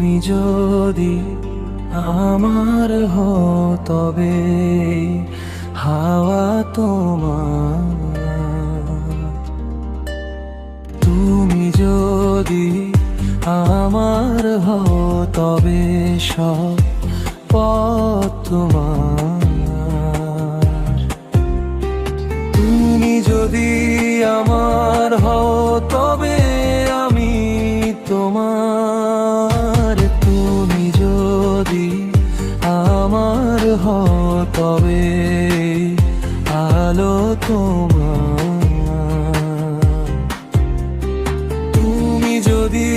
তুমি যদি আমার হও তবে হাওয়া তোমার, তুমি যদি আমার হও তবে সব পথ তোমার, তুমি যদি আমার হও তবে আমি তোমার, তুমি যদি আমার হও তবে আলো তোমার, তুমি যদি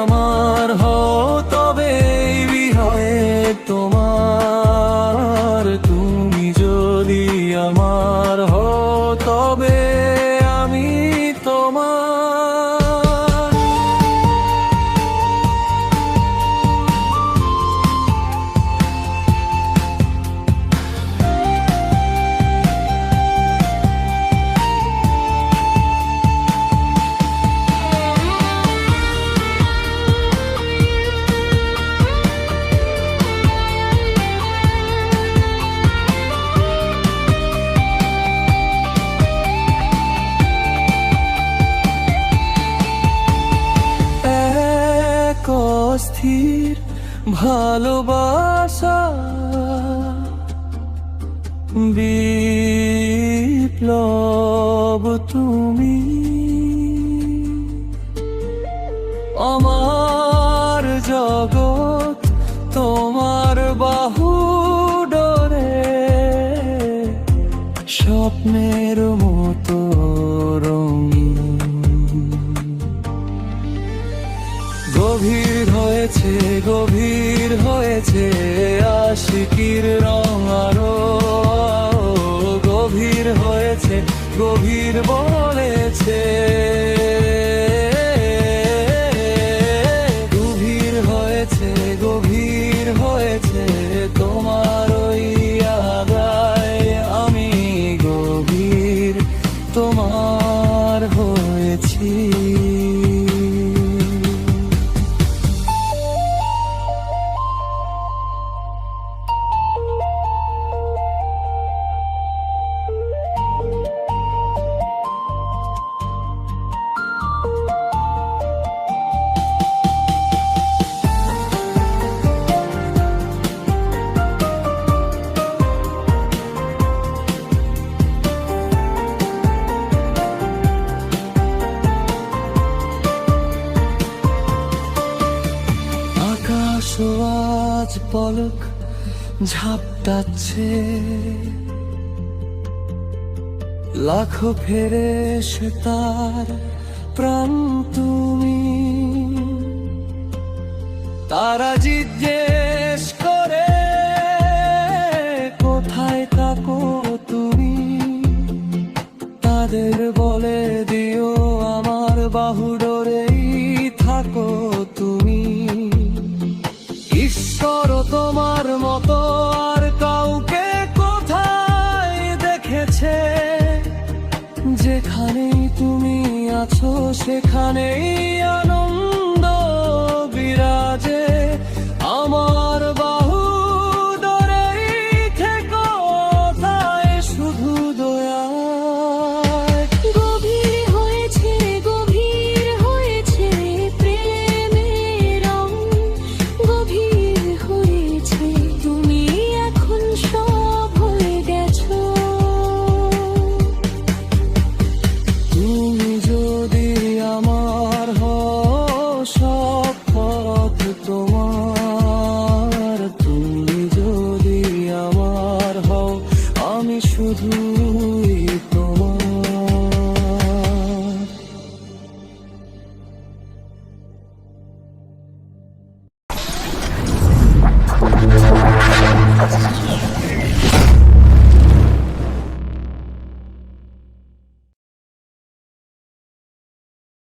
আমার হও তবে বিহয়ে তোমার, তুমি যদি আমার হও তবে আমি তোমার। অস্থির ভালোবাসা বিপ্লব তুমি, আমার জগৎ তোমার বাহু ডোরে, স্বপ্নের মতো গভীর হয়েছে আশিকির রং আরো গভীর হয়েছে, গভীর বলেছে গভীর হয়েছে, গভীর হয়েছে তোমার ওই আগায় আমি গভীর তোমার হয়েছি। আজ পলক ঝাপটাচ্ছে, লাখো ফেরেশতার প্রাণ তুমি, তারা জিজ্ঞেস করে কোথায় থাকো তুমি, তাদের বলে দিও আমার বাহুডোরেই থাকো তুমি। ঈশ্বর তোমার মতো আর কাউকে কোথায় দেখেছে, যেখানেই তুমি আছো সেখানেই